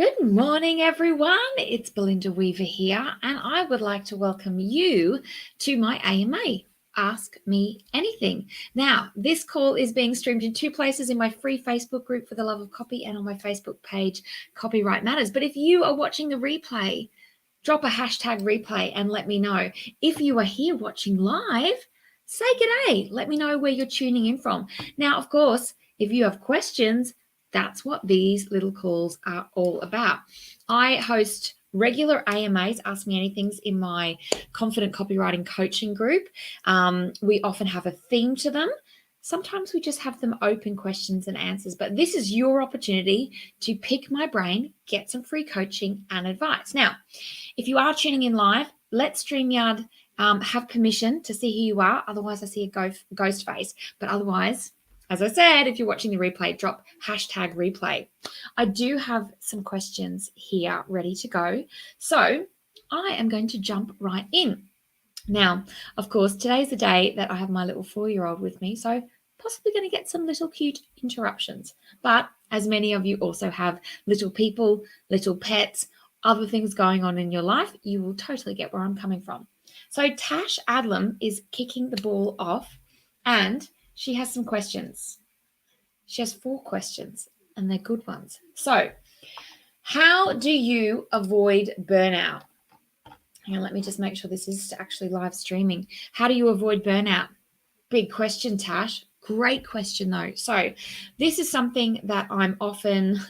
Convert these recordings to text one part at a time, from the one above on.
Good morning, everyone. It's Belinda Weaver here, and I would like to welcome you to my AMA, Ask Me Anything. Now, this call is being streamed in two places, in my free Facebook group for the love of copy and on my Facebook page, Copyright Matters. But if you are watching the replay, drop a hashtag replay and let me know. If you are here watching live, say g'day. Let me know where you're tuning in from. Now, of course, if you have questions, that's what these little calls are all about. I host regular AMAs, Ask Me Anythings, in my Confident Copywriting coaching group. We often have a theme to them. Sometimes we just have them open questions and answers, but this is your opportunity to pick my brain, get some free coaching and advice. Now, if you are tuning in live, let StreamYard have permission to see who you are. Otherwise, I see a ghost face. But otherwise, as I said, if you're watching the replay, drop hashtag replay. I do have some questions here ready to go. So I am going to jump right in. Now, of course, today's the day that I have my little 4-year-old with me, so possibly going to get some little cute interruptions. But as many of you also have little people, little pets, other things going on in your life, you will totally get where I'm coming from. So Tash Adlam is kicking the ball off, and she has some questions. She has 4 questions, and they're good ones. So, how do you avoid burnout? Hang on, let me just make sure this is actually live streaming. How do you avoid burnout? Big question, Tash. Great question, though. So this is something that I'm often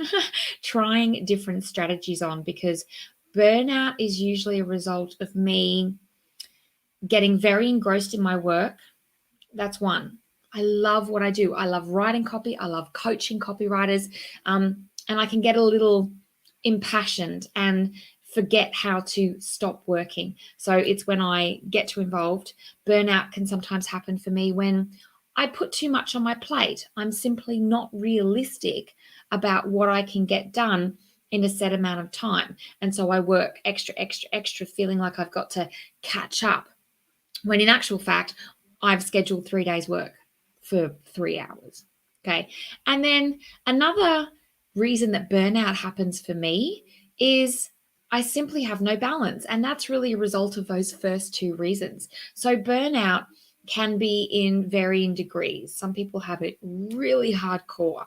trying different strategies on, because burnout is usually a result of me getting very engrossed in my work. That's one. I love what I do. I love writing copy. I love coaching copywriters. And I can get a little impassioned and forget how to stop working. So it's when I get too involved. Burnout can sometimes happen for me when I put too much on my plate. I'm simply not realistic about what I can get done in a set amount of time. And so I work extra, feeling like I've got to catch up, when in actual fact, I've scheduled 3 days work for 3 hours. Okay. And then another reason that burnout happens for me is I simply have no balance. And that's really a result of those first 2 reasons. So burnout can be in varying degrees. Some people have it really hardcore.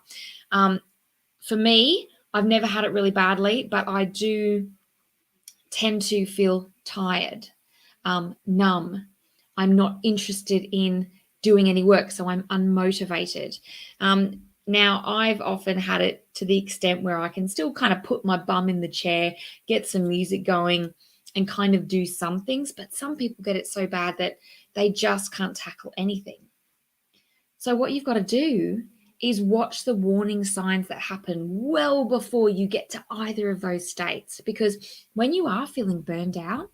For me, I've never had it really badly, but I do tend to feel tired, numb. I'm not interested in doing any work, so I'm unmotivated. Now, I've often had it to the extent where I can still kind of put my bum in the chair, get some music going, and kind of do some things, but some people get it so bad that they just can't tackle anything. So what you've got to do is watch the warning signs that happen well before you get to either of those states, because when you are feeling burned out,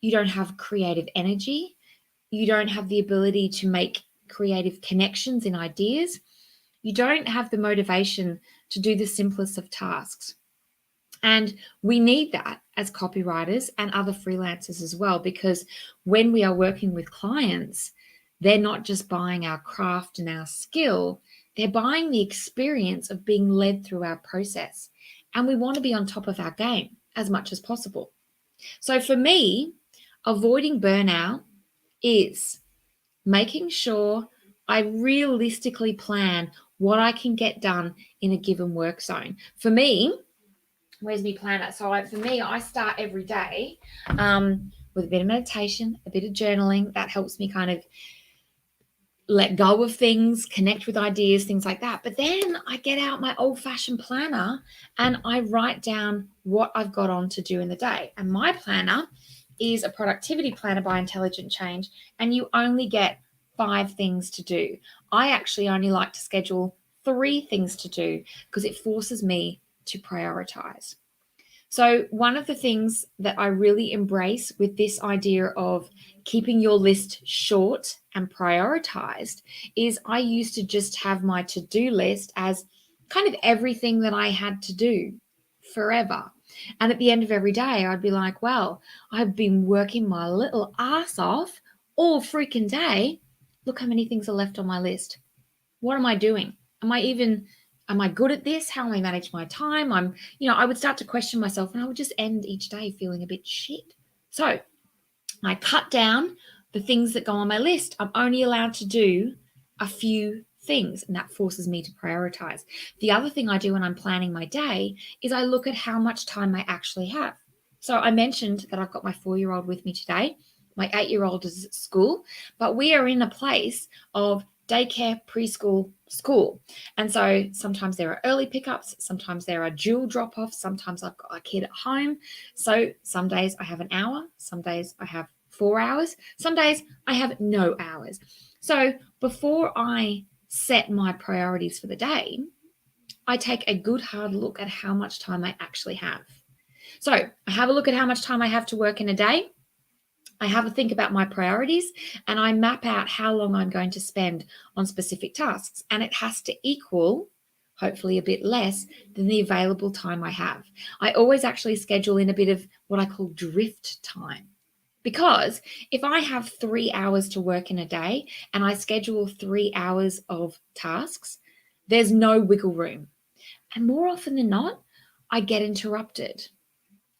you don't have creative energy, you don't have the ability to make creative connections and ideas, you don't have the motivation to do the simplest of tasks. And we need that as copywriters and other freelancers as well, because when we are working with clients, they're not just buying our craft and our skill, they're buying the experience of being led through our process. And we want to be on top of our game as much as possible. So for me, avoiding burnout is making sure I realistically plan what I can get done in a given work zone. For me, where's my planner? So for me, I start every day with a bit of meditation, a bit of journaling. That helps me kind of let go of things, connect with ideas, things like that. But then I get out my old-fashioned planner and I write down what I've got on to do in the day. And my planner is a productivity planner by Intelligent Change, and you only get 5 things to do. I actually only like to schedule 3 things to do because it forces me to prioritize. So one of the things that I really embrace with this idea of keeping your list short and prioritized is I used to just have my to-do list as kind of everything that I had to do forever. And at the end of every day, I'd be like, well, I've been working my little ass off all freaking day. Look how many things are left on my list. What am I doing? Am I even Am I good at this? How am I manage my time? I would start to question myself, and I would just end each day feeling a bit shit. So I cut down the things that go on my list. I'm only allowed to do a few things, and that forces me to prioritize. The other thing I do when I'm planning my day is I look at how much time I actually have. So I mentioned that I've got my 4-year-old with me today. My 8-year-old is at school, but we are in a place of daycare, preschool, school. And so sometimes there are early pickups, sometimes there are dual drop-offs, sometimes I've got a kid at home. So some days I have an hour, some days I have 4 hours, some days I have no hours. So before I set my priorities for the day, I take a good hard look at how much time I actually have. So I have a look at how much time I have to work in a day. I have a think about my priorities, and I map out how long I'm going to spend on specific tasks. And it has to equal, hopefully a bit less, than the available time I have. I always actually schedule in a bit of what I call drift time. Because if I have 3 hours to work in a day and I schedule 3 hours of tasks, there's no wiggle room. And more often than not, I get interrupted,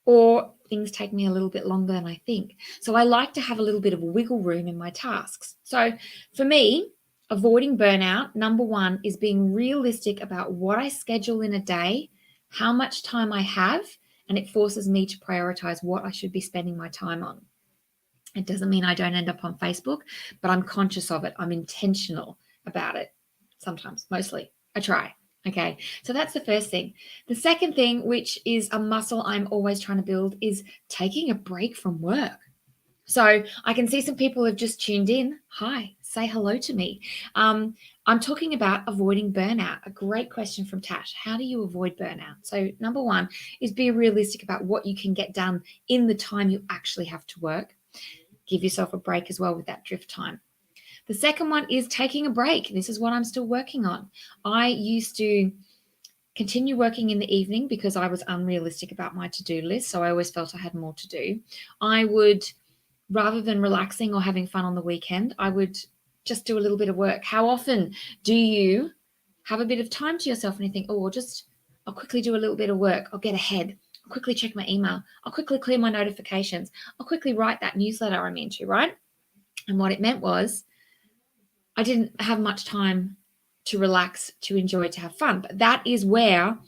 or things take me a little bit longer than I think. So I like to have a little bit of wiggle room in my tasks. So for me, avoiding burnout, number one, is being realistic about what I schedule in a day, how much time I have, and it forces me to prioritize what I should be spending my time on. It doesn't mean I don't end up on Facebook, but I'm conscious of it. I'm intentional about it. Sometimes, mostly. I try. Okay, so that's the first thing. The second thing, which is a muscle I'm always trying to build, is taking a break from work. So I can see some people have just tuned in. Hi, say hello to me. I'm talking about avoiding burnout. A great question from Tash. How do you avoid burnout? So number one is be realistic about what you can get done in the time you actually have to work. Give yourself a break as well with that drift time. The second one is taking a break. This is what I'm still working on. I used to continue working in the evening because I was unrealistic about my to-do list. So I always felt I had more to do. I would, rather than relaxing or having fun on the weekend, I would just do a little bit of work. How often do you have a bit of time to yourself and you think, oh, I'll quickly do a little bit of work. I'll get ahead. I'll quickly check my email. I'll quickly clear my notifications. I'll quickly write that newsletter I'm into, right? And what it meant was I didn't have much time to relax, to enjoy, to have fun. But that is where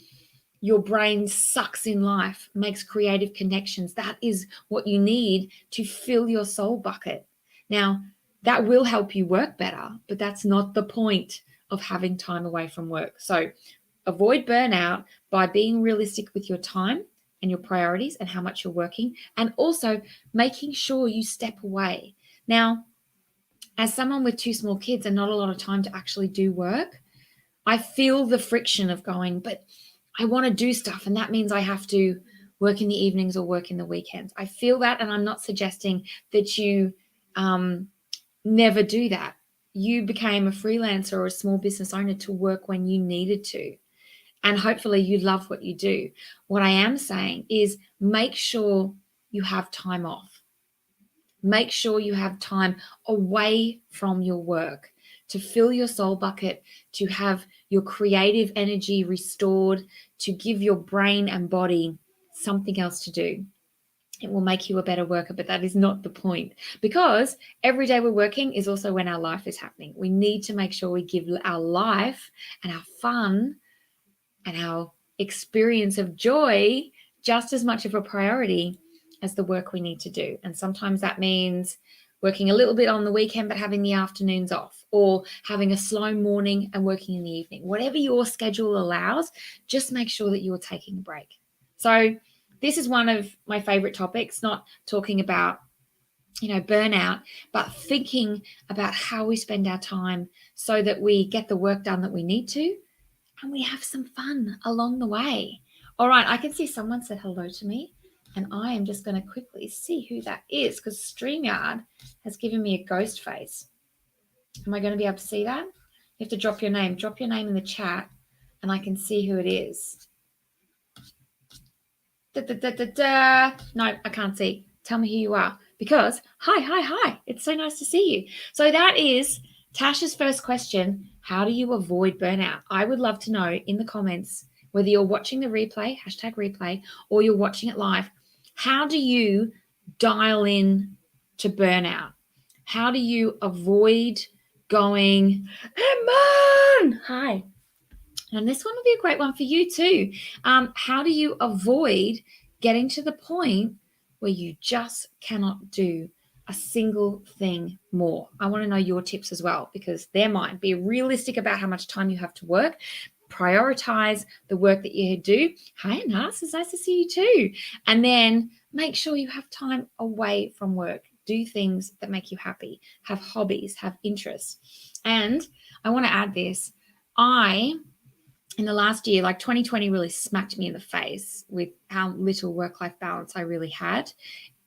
your brain sucks in life, makes creative connections. That is what you need to fill your soul bucket. Now, that will help you work better, but that's not the point of having time away from work. So avoid burnout by being realistic with your time and your priorities and how much you're working, and also making sure you step away. Now, as someone with 2 small kids and not a lot of time to actually do work, I feel the friction of going, but I want to do stuff, and that means I have to work in the evenings or work in the weekends. I feel that, and I'm not suggesting that you never do that. You became a freelancer or a small business owner to work when you needed to, and hopefully you love what you do. What I am saying is make sure you have time off. Make sure you have time away from your work to fill your soul bucket, to have your creative energy restored, to give your brain and body something else to do. It will make you a better worker, but that is not the point, because every day we're working is also when our life is happening. We need to make sure we give our life and our fun and our experience of joy just as much of a priority as the work we need to do. And sometimes that means working a little bit on the weekend but having the afternoons off, or having a slow morning and working in the evening. Whatever your schedule allows, just make sure that you're taking a break. So this is one of my favorite topics, not talking about burnout, but thinking about how we spend our time so that we get the work done that we need to, and we have some fun along the way. All right, I can see someone said hello to me, and I am just going to quickly see who that is, because StreamYard has given me a ghost face. Am I going to be able to see that? You have to drop your name. Drop your name in the chat, and I can see who it is. No, I can't see. Tell me who you are, because hi. It's so nice to see you. So that is Tasha's first question. How do you avoid burnout? I would love to know in the comments, whether you're watching the replay, #replay, or you're watching it live, how do you dial in to burnout? How do you avoid going, Emman, hi. And this one will be a great one for you too. How do you avoid getting to the point where you just cannot do a single thing more? I want to know your tips as well, because they're mine. Be realistic about how much time you have to work. Prioritize the work that you do. Hi, Nas, it's nice to see you too. And then make sure you have time away from work. Do things that make you happy. Have hobbies, have interests. And I want to add this. In the last year, like 2020 really smacked me in the face with how little work-life balance I really had.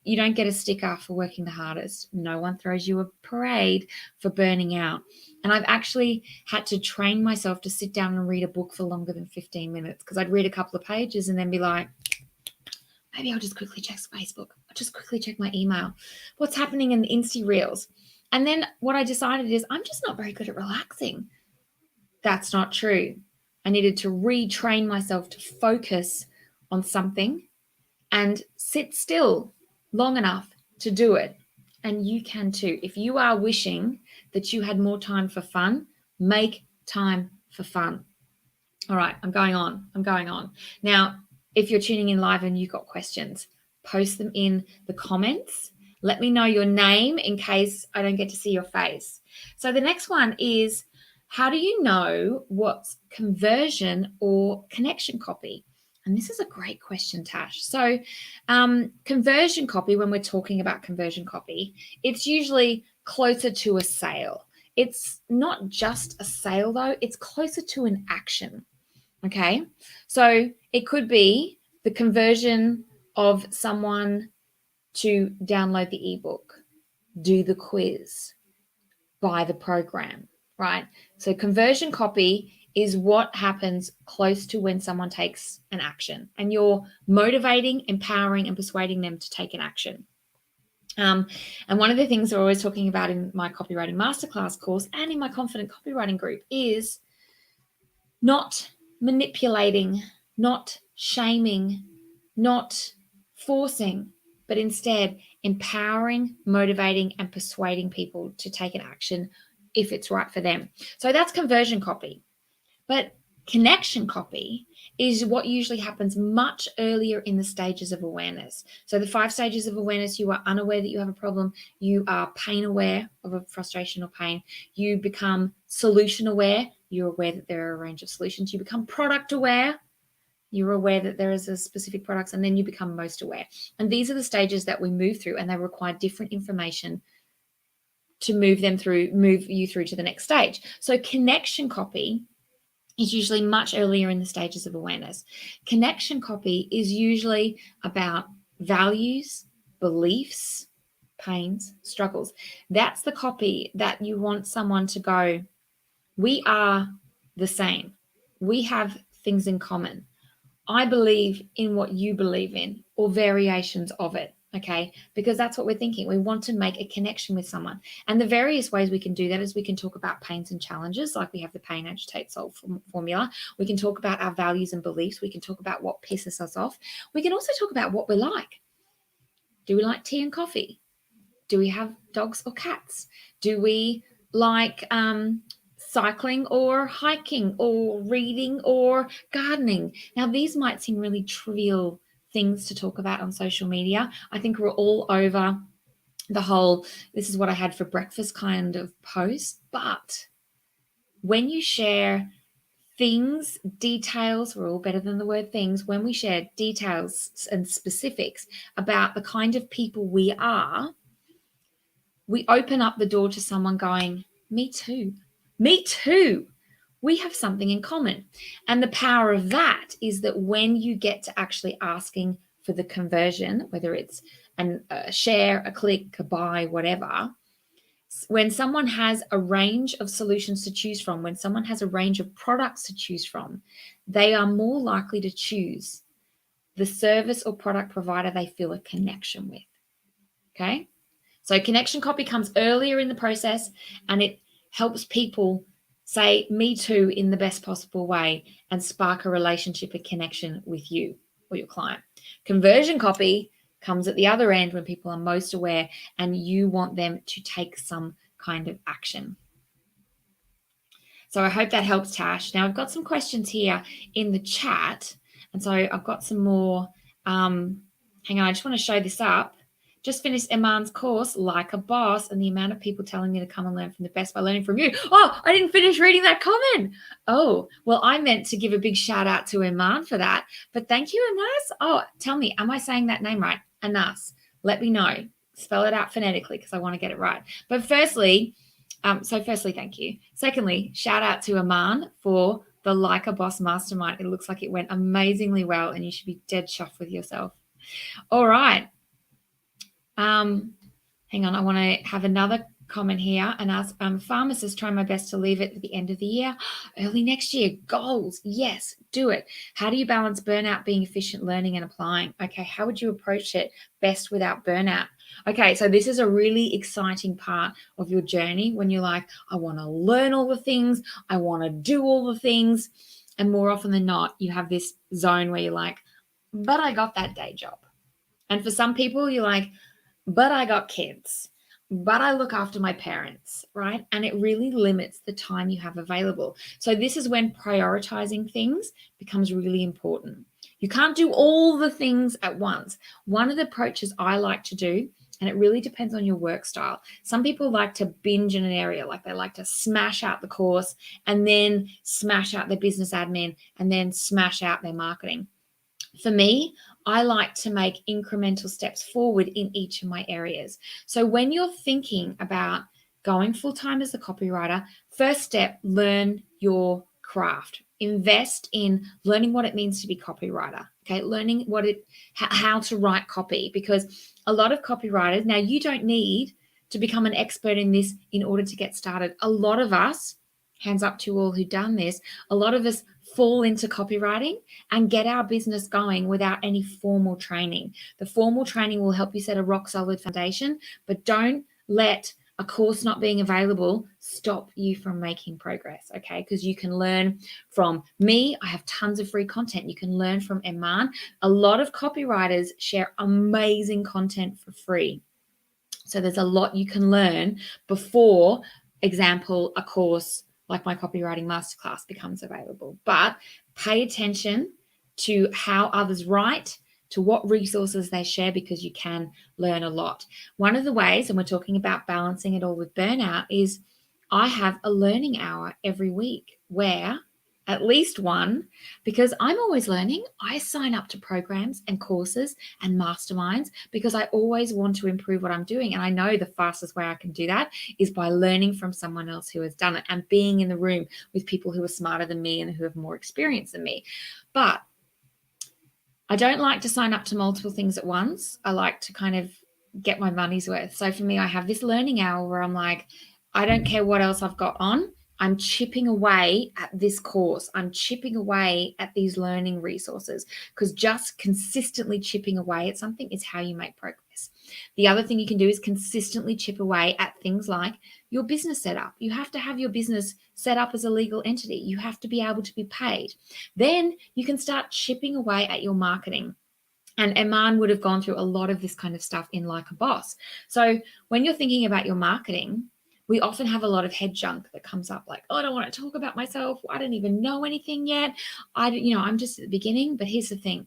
You don't get a sticker for working the hardest. No one throws you a parade for burning out. And I've actually had to train myself to sit down and read a book for longer than 15 minutes, because I'd read a couple of pages and then be like, maybe I'll just quickly check Facebook. I'll just quickly check my email. What's happening in the Insta Reels? And then what I decided is I'm just not very good at relaxing. That's not true. I needed to retrain myself to focus on something and sit still long enough to do it. And you can too. If you are wishing that you had more time for fun, make time for fun. All right, I'm going on. Now, if you're tuning in live and you've got questions, post them in the comments. Let me know your name in case I don't get to see your face. So the next one is, how do you know what's conversion or connection copy? And this is a great question, Tash. So conversion copy, when we're talking about conversion copy, it's usually closer to a sale. It's not just a sale though, it's closer to an action. Okay, so it could be the conversion of someone to download the ebook, do the quiz, buy the program, right? So conversion copy is what happens close to when someone takes an action and you're motivating, empowering, and persuading them to take an action. And one of the things we're always talking about in my copywriting masterclass course and in my confident copywriting group is not manipulating, not shaming, not forcing, but instead empowering, motivating, and persuading people to take an action if it's right for them. So that's conversion copy. But connection copy is what usually happens much earlier in the stages of awareness. So the 5 stages of awareness: you are unaware that you have a problem, you are pain aware of a frustration or pain, you become solution aware, you're aware that there are a range of solutions, you become product aware, you're aware that there is a specific product, and then you become most aware. And these are the stages that we move through, and they require different information to move you through to the next stage. So connection copy is usually much earlier in the stages of awareness. Connection copy is usually about values, beliefs, pains, struggles. That's the copy that you want someone to go, we are the same. We have things in common. I believe in what you believe in, or variations of it. Okay, because that's what we're thinking. We want to make a connection with someone. And the various ways we can do that is we can talk about pains and challenges, like we have the pain, agitate, solve formula. We can talk about our values and beliefs. We can talk about what pisses us off. We can also talk about what we like. Do we like tea and coffee? Do we have dogs or cats? Do we like cycling or hiking or reading or gardening? Now, these might seem really trivial things to talk about on social media. I think we're all over the whole, this is what I had for breakfast kind of post. But when you share things, details, we're all better than the word things. When we share details and specifics about the kind of people we are, we open up the door to someone going, me too. Me too. We have something in common. And the power of that is that when you get to actually asking for the conversion, whether it's a share, a click, a buy, whatever, when someone has a range of solutions to choose from, when someone has a range of products to choose from, they are more likely to choose the service or product provider they feel a connection with. Okay? So connection copy comes earlier in the process, and it helps people say me too in the best possible way, and spark a relationship, a connection with you or your client. Conversion copy comes at the other end when people are most aware and you want them to take some kind of action. So I hope that helps, Tash. Now I've got some questions here in the chat. And so I've got some more. Hang on, I just want to show this up. Just finished Iman's course, Like a Boss, and the amount of people telling me to come and learn from the best by learning from you. Oh, I didn't finish reading that comment. Oh, well, I meant to give a big shout out to Iman for that. But thank you, Anas. Oh, tell me, am I saying that name right? Anas. Let me know. Spell it out phonetically because I want to get it right. But firstly, thank you. Secondly, shout out to Aman for the Like a Boss Mastermind. It looks like it went amazingly well and you should be dead chuffed with yourself. All right. Hang on, I want to have another comment here and ask, pharmacist, trying my best to leave it at the end of the year. Early next year, goals. Yes, do it. How do you balance burnout, being efficient, learning and applying? Okay, how would you approach it best without burnout? Okay, so this is a really exciting part of your journey when you're like, I want to learn all the things, I want to do all the things. And more often than not, you have this zone where you're like, but I got that day job. And for some people, you're like, but I got kids, but I look after my parents, right? And it really limits the time you have available. So this is when prioritizing things becomes really important. You can't do all the things at once. One of the approaches I like to do, and it really depends on your work style. Some people like to binge in an area, like they like to smash out the course and then smash out their business admin and then smash out their marketing. For me, I like to make incremental steps forward in each of my areas. So when you're thinking about going full-time as a copywriter, first step, learn your craft. Invest in learning what it means to be copywriter. Okay, learning how to write copy, because a lot of copywriters, now you don't need to become an expert in this in order to get started. A lot of us, hands up to all who've done this, a lot of us fall into copywriting and get our business going without any formal training. The formal training will help you set a rock solid foundation, but don't let a course not being available stop you from making progress, okay? Because you can learn from me. I have tons of free content. You can learn from Iman. A lot of copywriters share amazing content for free. So there's a lot you can learn before, example, a course like my copywriting masterclass becomes available. But pay attention to how others write, to what resources they share, because you can learn a lot. One of the ways, and we're talking about balancing it all with burnout, is I have a learning hour every week where, at least one, because I'm always learning, I sign up to programs and courses and masterminds because I always want to improve what I'm doing. And I know the fastest way I can do that is by learning from someone else who has done it and being in the room with people who are smarter than me and who have more experience than me. But I don't like to sign up to multiple things at once. I like to kind of get my money's worth. So for me, I have this learning hour where I'm like, I don't care what else I've got on. I'm chipping away at this course. I'm chipping away at these learning resources, because just consistently chipping away at something is how you make progress. The other thing you can do is consistently chip away at things like your business setup. You have to have your business set up as a legal entity. You have to be able to be paid. Then you can start chipping away at your marketing. And Iman would have gone through a lot of this kind of stuff in Like a Boss. So when you're thinking about your marketing, we often have a lot of head junk that comes up like, oh, I don't want to talk about myself. I don't even know anything yet. I'm just at the beginning. But here's the thing.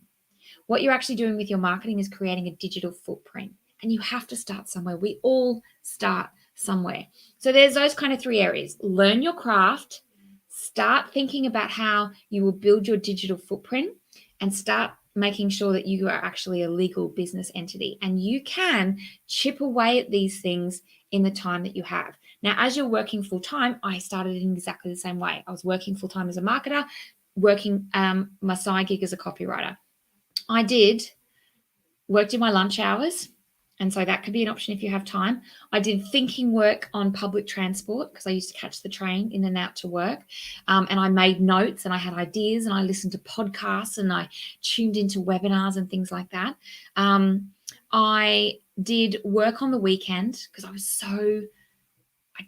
What you're actually doing with your marketing is creating a digital footprint. And you have to start somewhere. We all start somewhere. So there's those kind of three areas. Learn your craft. Start thinking about how you will build your digital footprint, and start making sure that you are actually a legal business entity. And you can chip away at these things in the time that you have. Now, as you're working full time, I started in exactly the same way. I was working full time as a marketer, working my side gig as a copywriter. I worked in my lunch hours. And so that could be an option if you have time. I did thinking work on public transport because I used to catch the train in and out to work. And I made notes and I had ideas and I listened to podcasts and I tuned into webinars and things like that. I did work on the weekend because I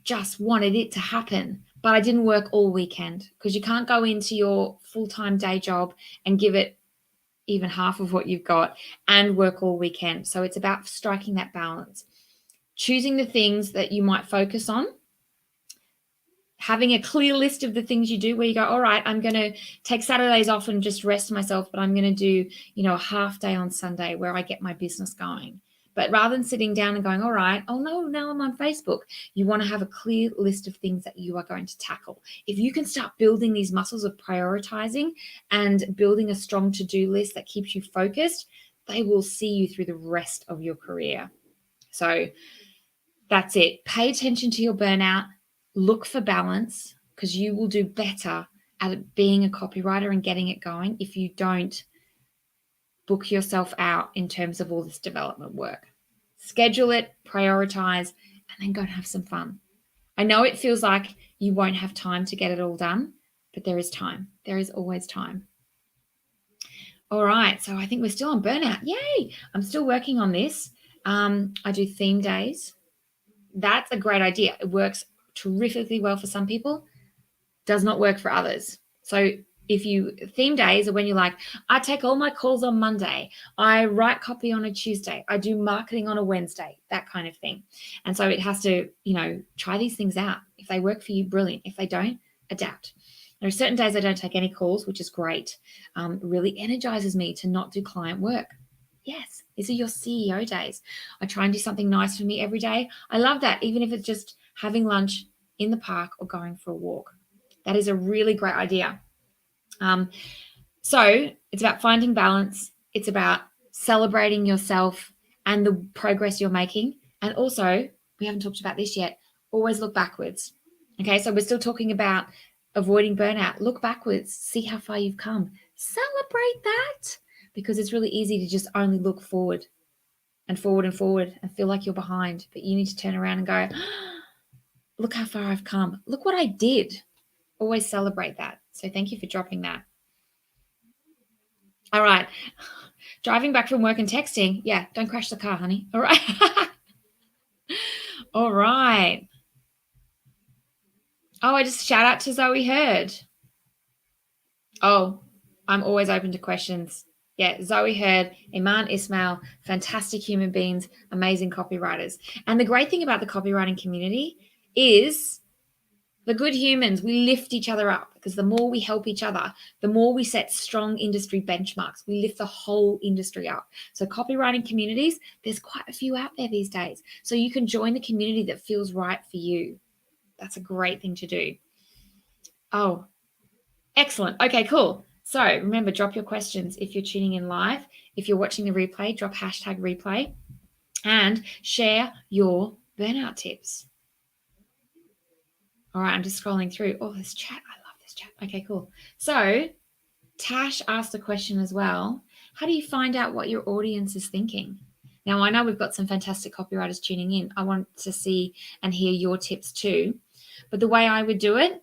just wanted it to happen. but I didn't work all weekend, because you can't go into your full-time day job and give it even half of what you've got and work all weekend. So it's about striking that balance, choosing the things that you might focus on, having a clear list of the things you do where you go, all right, I'm going to take Saturdays off and just rest myself, but I'm going to do, a half day on Sunday where I get my business going. But rather than sitting down and going, all right, oh no, now I'm on Facebook, you want to have a clear list of things that you are going to tackle. If you can start building these muscles of prioritizing and building a strong to-do list that keeps you focused, they will see you through the rest of your career. So that's it. Pay attention to your burnout. Look for balance, because you will do better at being a copywriter and getting it going if you don't book yourself out in terms of all this development work. Schedule it, prioritize, and then go and have some fun. I know it feels like you won't have time to get it all done, but there is time. There is always time. All right, so I think we're still on burnout. Yay! I'm still working on this. I do theme days. That's a great idea. It works terrifically well for some people, does not work for others. So if you theme days are when you're like, I take all my calls on Monday, I write copy on a Tuesday, I do marketing on a Wednesday, that kind of thing. And so it has to, try these things out. If they work for you, brilliant. If they don't, adapt. There are certain days I don't take any calls, which is great. It really energizes me to not do client work. Yes, these are your CEO days. I try and do something nice for me every day. I love that, even if it's just having lunch in the park or going for a walk. That is a really great idea. So it's about finding balance. It's about celebrating yourself and the progress you're making. And also, we haven't talked about this yet, always look backwards. Okay, so we're still talking about avoiding burnout. Look backwards, see how far you've come. Celebrate that, because it's really easy to just only look forward and forward and forward and feel like you're behind. But you need to turn around and go, look how far I've come. Look what I did. Always celebrate that. So thank you for dropping that. All right. Driving back from work and texting. Yeah, don't crash the car, honey. All right. All right. Oh, I just shout out to Zoe Hurd. Oh, I'm always open to questions. Yeah, Zoe Hurd, Iman Ismail, fantastic human beings, amazing copywriters. And the great thing about the copywriting community is the good humans, we lift each other up, because the more we help each other, the more we set strong industry benchmarks. We lift the whole industry up. So copywriting communities, there's quite a few out there these days. So you can join the community that feels right for you. That's a great thing to do. Oh, excellent. Okay, cool. So remember, drop your questions if you're tuning in live. If you're watching the replay, drop #replay and share your burnout tips. All right, I'm just scrolling through. Oh, this chat. I love this chat. Okay, cool. So Tash asked a question as well. How do you find out what your audience is thinking? Now, I know we've got some fantastic copywriters tuning in. I want to see and hear your tips too. But the way I would do it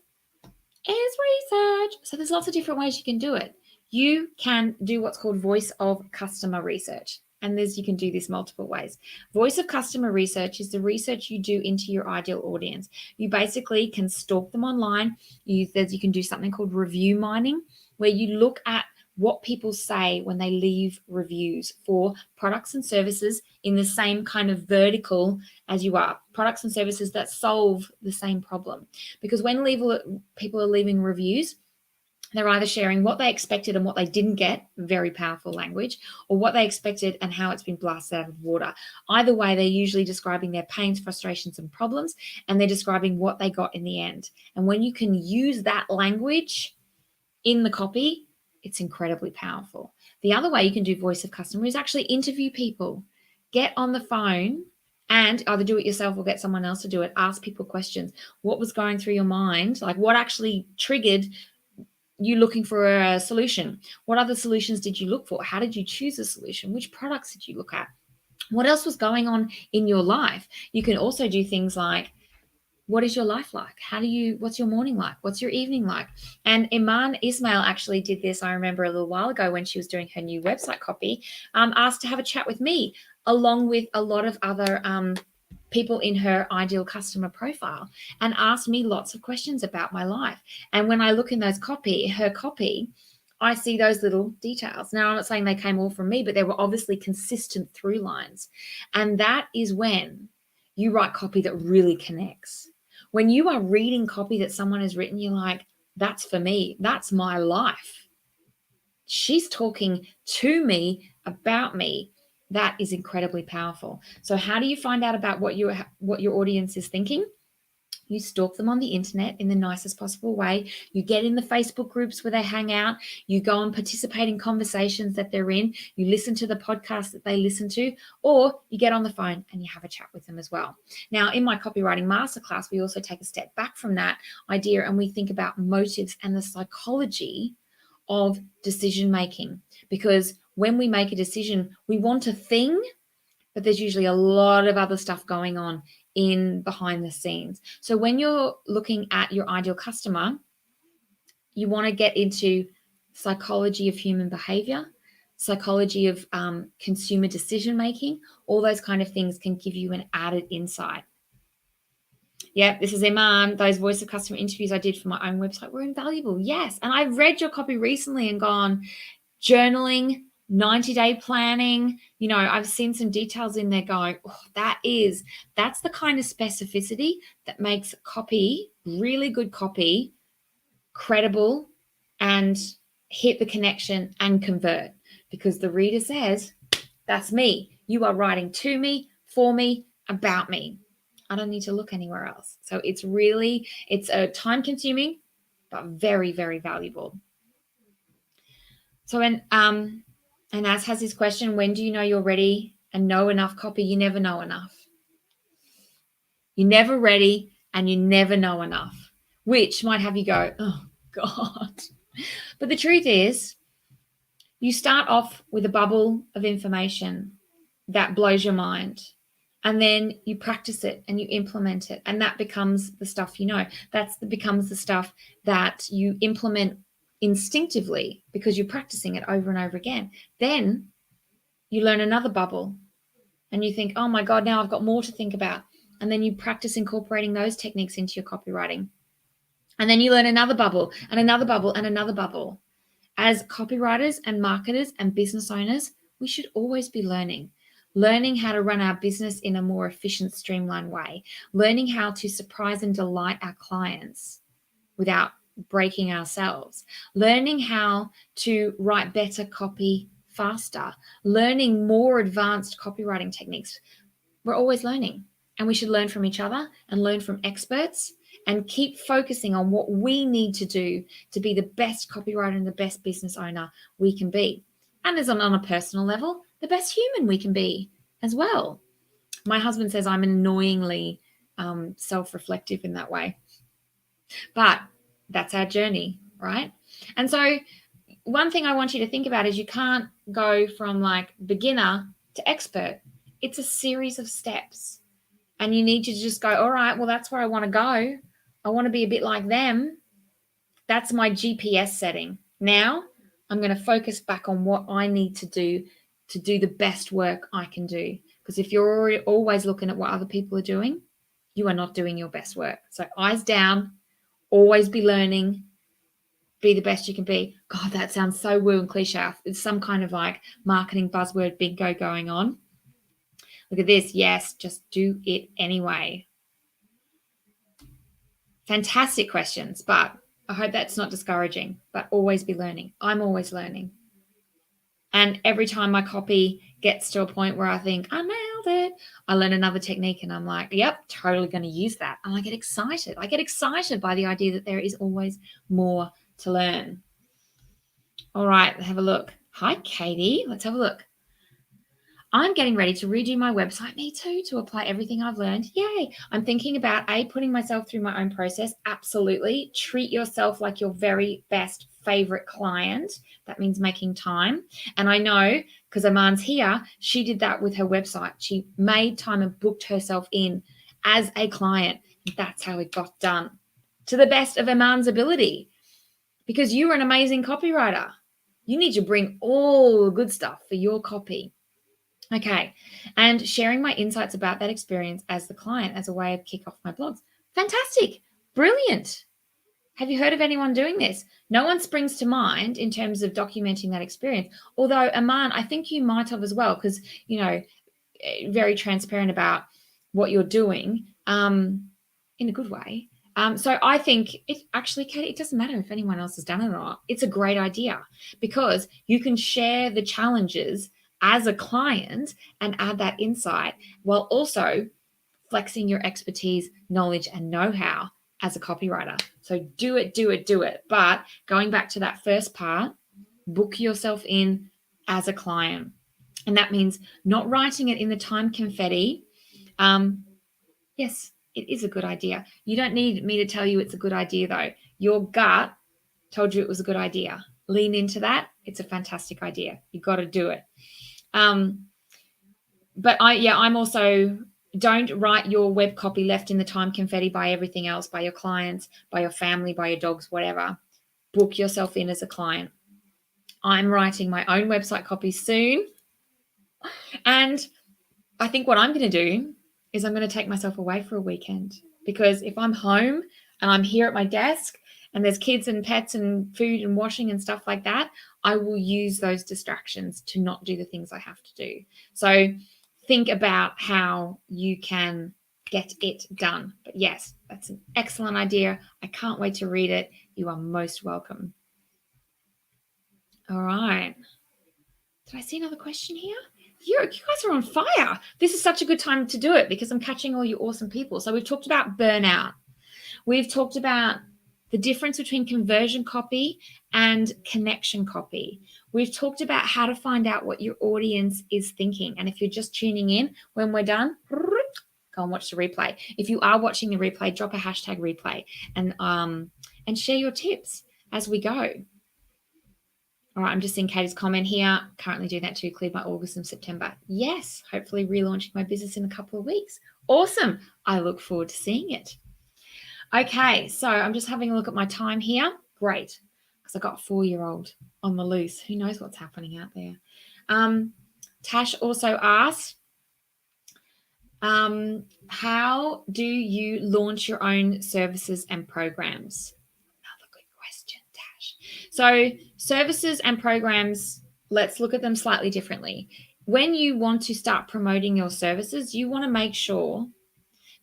is research. So there's lots of different ways you can do it. You can do what's called voice of customer research. And you can do this multiple ways. Voice of customer research is the research you do into your ideal audience. You basically can stalk them online. You can do something called review mining, where you look at what people say when they leave reviews for products and services in the same kind of vertical as you are, products and services that solve the same problem. Because when people are leaving reviews, they're either sharing what they expected and what they didn't get, very powerful language, or what they expected and how it's been blasted out of water. Either way, they're usually describing their pains, frustrations, and problems, and they're describing what they got in the end. And when you can use that language in the copy, it's incredibly powerful. The other way you can do voice of customer is actually interview people. Get on the phone and either do it yourself or get someone else to do it. Ask people questions. What was going through your mind? Like, what actually triggered you looking for a solution? What other solutions did you look for? How did you choose a solution? Which products did you look at? What else was going on in your life? You can also do things like, what is your life like? What's your morning like? What's your evening like? And Iman Ismail actually did this, I remember a little while ago when she was doing her new website copy, asked to have a chat with me along with a lot of other people in her ideal customer profile and asked me lots of questions about my life. And when I look in her copy, I see those little details. Now, I'm not saying they came all from me, but there were obviously consistent through lines. And that is when you write copy that really connects. When you are reading copy that someone has written, you're like, that's for me. That's my life. She's talking to me about me. That is incredibly powerful. So how do you find out about what your audience is thinking? You stalk them on the internet in the nicest possible way. You get in the Facebook groups where they hang out. You go and participate in conversations that they're in. You listen to the podcast that they listen to, or you get on the phone and you have a chat with them as well. Now, in my copywriting masterclass, we also take a step back from that idea and we think about motives and the psychology of decision making. Because when we make a decision, we want a thing, but there's usually a lot of other stuff going on in behind the scenes. So when you're looking at your ideal customer, you want to get into psychology of human behavior, psychology of consumer decision making. All those kind of things can give you an added insight. Yep, this is Iman. Those voice of customer interviews I did for my own website were invaluable. Yes. And I've read your copy recently and gone, journaling, 90-day planning. I've seen some details in there going, that's the kind of specificity that makes copy, really good copy, credible and hit the connection and convert, because the reader says, that's me. You are writing to me, for me, about me. I don't need to look anywhere else. So it's a time consuming, but very, very valuable. So, and as has his question, when do you know you're ready and know enough copy? You never know enough. You're never ready and you never know enough, which might have you go, oh God. But the truth is, you start off with a bubble of information that blows your mind. And then you practice it and you implement it. And that becomes the stuff that becomes the stuff that you implement instinctively because you're practicing it over and over again. Then you learn another bubble and you think, oh my God, now I've got more to think about. And then you practice incorporating those techniques into your copywriting. And then you learn another bubble and another bubble and another bubble. As copywriters and marketers and business owners, we should always be learning how to run our business in a more efficient, streamlined way, learning how to surprise and delight our clients without breaking ourselves, learning how to write better copy faster, learning more advanced copywriting techniques. We're always learning, and we should learn from each other and learn from experts and keep focusing on what we need to do to be the best copywriter and the best business owner we can be. And as on a personal level, the best human we can be as well. My husband says I'm annoyingly self-reflective in that way. But that's our journey, right? And so one thing I want you to think about is you can't go from like beginner to expert. It's a series of steps. And you need to just go, all right, well, that's where I want to go. I want to be a bit like them. That's my GPS setting. Now I'm going to focus back on what I need to do the best work I can do. Because if you're always looking at what other people are doing, you are not doing your best work. So eyes down, always be learning, be the best you can be. God, that sounds so woo and cliche. It's some kind of like marketing buzzword bingo going on. Look at this. Yes, just do it anyway. Fantastic questions, but I hope that's not discouraging, but always be learning. I'm always learning. And every time my copy gets to a point where I think, I nailed it, I learn another technique and I'm like, yep, totally going to use that. And I get excited. I get excited by the idea that there is always more to learn. All right, have a look. Hi, Katie. Let's have a look. I'm getting ready to redo my website. Me too, to apply everything I've learned. Yay. I'm thinking about putting myself through my own process. Absolutely. Treat yourself like your very best favorite client. That means making time. And I know because Aman's here, she did that with her website. She made time and booked herself in as a client. That's how it got done to the best of Aman's ability, because you're an amazing copywriter. You need to bring all the good stuff for your copy. Okay. And sharing my insights about that experience as the client as a way of kick off my blogs. Fantastic. Brilliant. Have you heard of anyone doing this? No one springs to mind in terms of documenting that experience. Although, Aman, I think you might have as well, because, very transparent about what you're doing in a good way. So I think Katie, it doesn't matter if anyone else has done it or not. It's a great idea because you can share the challenges as a client and add that insight while also flexing your expertise, knowledge, and know-how as a copywriter. So do it, do it, do it. But going back to that first part, book yourself in as a client. And that means not writing it in the time confetti. Yes, it is a good idea. You don't need me to tell you it's a good idea, though. Your gut told you it was a good idea. Lean into that. It's a fantastic idea. You got to do it. But I'm also, don't write your web copy left in the time confetti by everything else, by your clients, by your family, by your dogs, whatever. Book yourself in as a client. I'm writing my own website copy soon. And I think what I'm going to do is I'm going to take myself away for a weekend, because if I'm home and I'm here at my desk and there's kids and pets and food and washing and stuff like that, I will use those distractions to not do the things I have to do. So think about how you can get it done. But yes, that's an excellent idea. I can't wait to read it. You are most welcome. All right. Did I see another question here? You guys are on fire. This is such a good time to do it because I'm catching all you awesome people. So we've talked about burnout. We've talked about the difference between conversion copy and connection copy. We've talked about how to find out what your audience is thinking. And if you're just tuning in, when we're done, go and watch the replay. If you are watching the replay, drop a hashtag replay and share your tips as we go. All right, I'm just seeing Katie's comment here. Currently doing that too, cleared by August and September. Yes, hopefully relaunching my business in a couple of weeks. Awesome. I look forward to seeing it. Okay, so I'm just having a look at my time here. Great, because I got a 4-year-old on the loose. Who knows what's happening out there? Tash also asked, how do you launch your own services and programs? Another good question, Tash. So services and programs, let's look at them slightly differently. When you want to start promoting your services, you want to make sure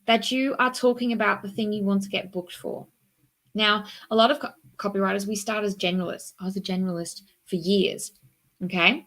that you are talking about the thing you want to get booked for. Now, a lot of copywriters, we start as generalists. I was a generalist for years, okay?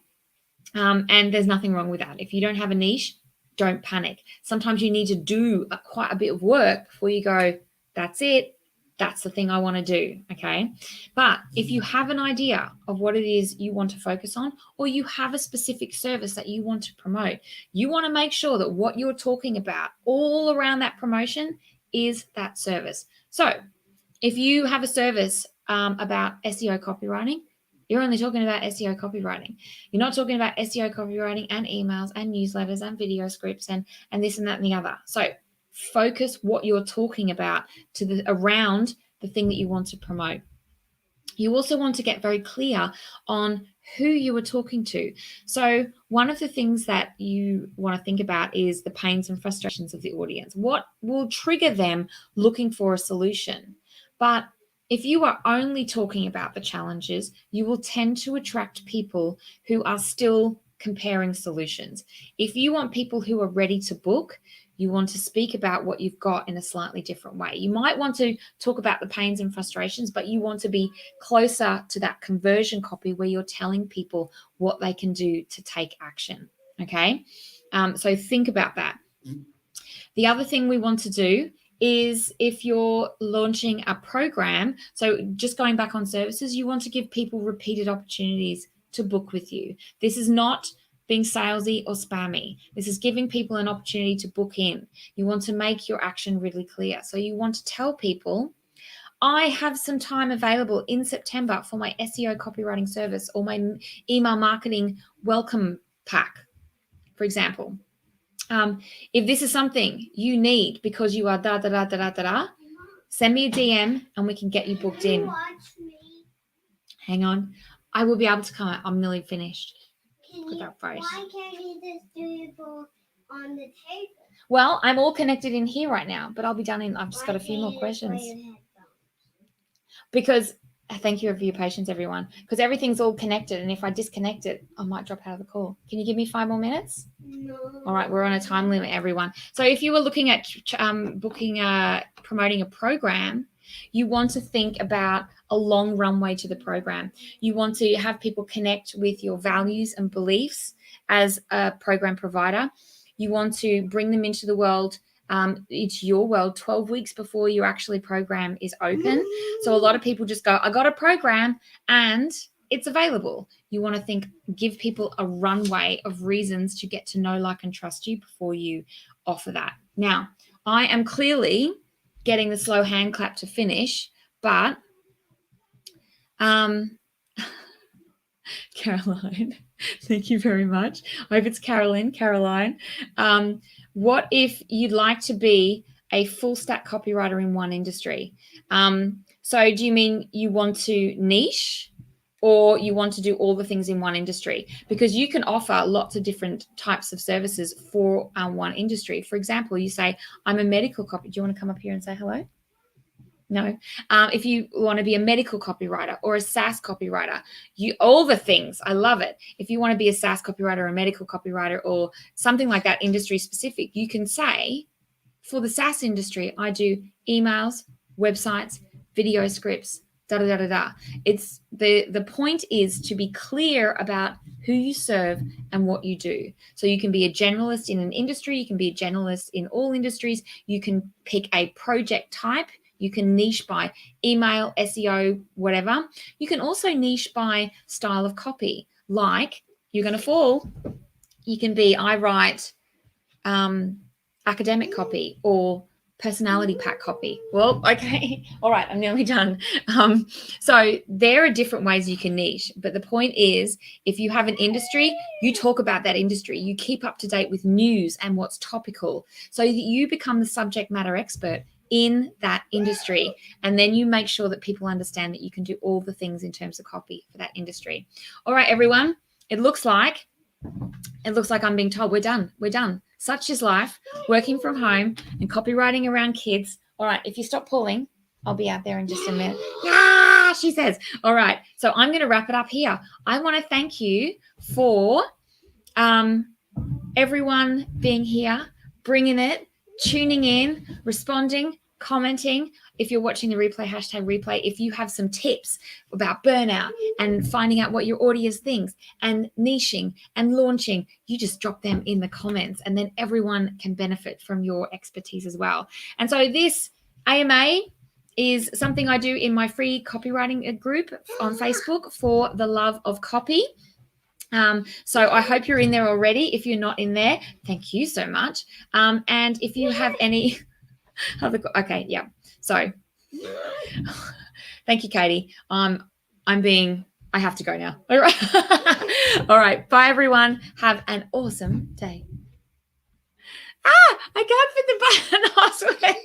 And there's nothing wrong with that. If you don't have a niche, don't panic. Sometimes you need to do quite a bit of work before you go, that's it. That's the thing I want to do, okay? But if you have an idea of what it is you want to focus on, or you have a specific service that you want to promote, you want to make sure that what you're talking about all around that promotion is that service. So if you have a service about SEO copywriting, you're only talking about SEO copywriting. You're not talking about SEO copywriting and emails and newsletters and video scripts and this and that and the other. So focus what you're talking about around the thing that you want to promote. You also want to get very clear on who you are talking to. So one of the things that you want to think about is the pains and frustrations of the audience. What will trigger them looking for a solution? But if you are only talking about the challenges, you will tend to attract people who are still comparing solutions. If you want people who are ready to book, you want to speak about what you've got in a slightly different way. You might want to talk about the pains and frustrations, but you want to be closer to that conversion copy where you're telling people what they can do to take action, okay? So think about that. The other thing we want to do is if you're launching a program, so just going back on services, you want to give people repeated opportunities to book with you. This is not being salesy or spammy. This is giving people an opportunity to book in. You want to make your action really clear. So you want to tell people, I have some time available in September for my SEO copywriting service or my email marketing welcome pack, for example. If this is something you need because you are send me a DM and we can get you booked in. Hang on. I will be able to come out. I'm nearly finished. Why can't you just do it on the table? Well, I'm all connected in here right now, but I'll be done I've just got a few more questions. Because thank you for your patience, everyone. Because everything's all connected, and if I disconnect it, I might drop out of the call. Can you give me 5 more minutes? No. All right, we're on a time limit, everyone. So if you were looking at promoting a program, you want to think about a long runway to the program. You want to have people connect with your values and beliefs as a program provider. You want to bring them into the world, into your world 12 weeks before your actually program is open. So a lot of people just go, I got a program and it's available. You want to give people a runway of reasons to get to know, like, and trust you before you offer that. Now, I am clearly getting the slow hand clap to finish, but Caroline, thank you very much. I hope it's Caroline. What if you'd like to be a full stack copywriter in one industry? So do you mean you want to niche, or you want to do all the things in one industry? Because you can offer lots of different types of services for one industry. For example, you say, I'm a medical copy. Do you want to come up here and say hello? No. If you want to be a medical copywriter or a SaaS copywriter, all the things. I love it. If you want to be a SaaS copywriter or a medical copywriter or something like that, industry specific, you can say, for the SaaS industry, I do emails, websites, video scripts, It's the point is to be clear about who you serve and what you do. So you can be a generalist in an industry. You can be a generalist in all industries. You can pick a project type. You can niche by email, SEO, whatever. You can also niche by style of copy. Like, you're going to fall. You can be, I write academic copy or personality pack copy. Well, okay. All right, I'm nearly done. So there are different ways you can niche. But the point is, if you have an industry, you talk about that industry. You keep up to date with news and what's topical so that you become the subject matter expert in that industry. And then you make sure that people understand that you can do all the things in terms of copy for that industry. All right, everyone, it looks like I'm being told we're done. Such is life, working from home and copywriting around kids. All right, if you stop pulling, I'll be out there in just a minute. Yeah, she says. All right, so I'm going to wrap it up here. I want to thank you for everyone being here, bringing it, tuning in, responding, commenting. If you're watching the replay, #replay. If you have some tips about burnout and finding out what your audience thinks and niching and launching, you just drop them in the comments, and then everyone can benefit from your expertise as well. And so this AMA is something I do in my free copywriting group on Facebook for the love of copy. So I hope you're in there already. If you're not in there, thank you so much. And if you have any okay, yeah. So thank you, Katie. I have to go now. All right. All right. Bye, everyone. Have an awesome day. I can't fit the button.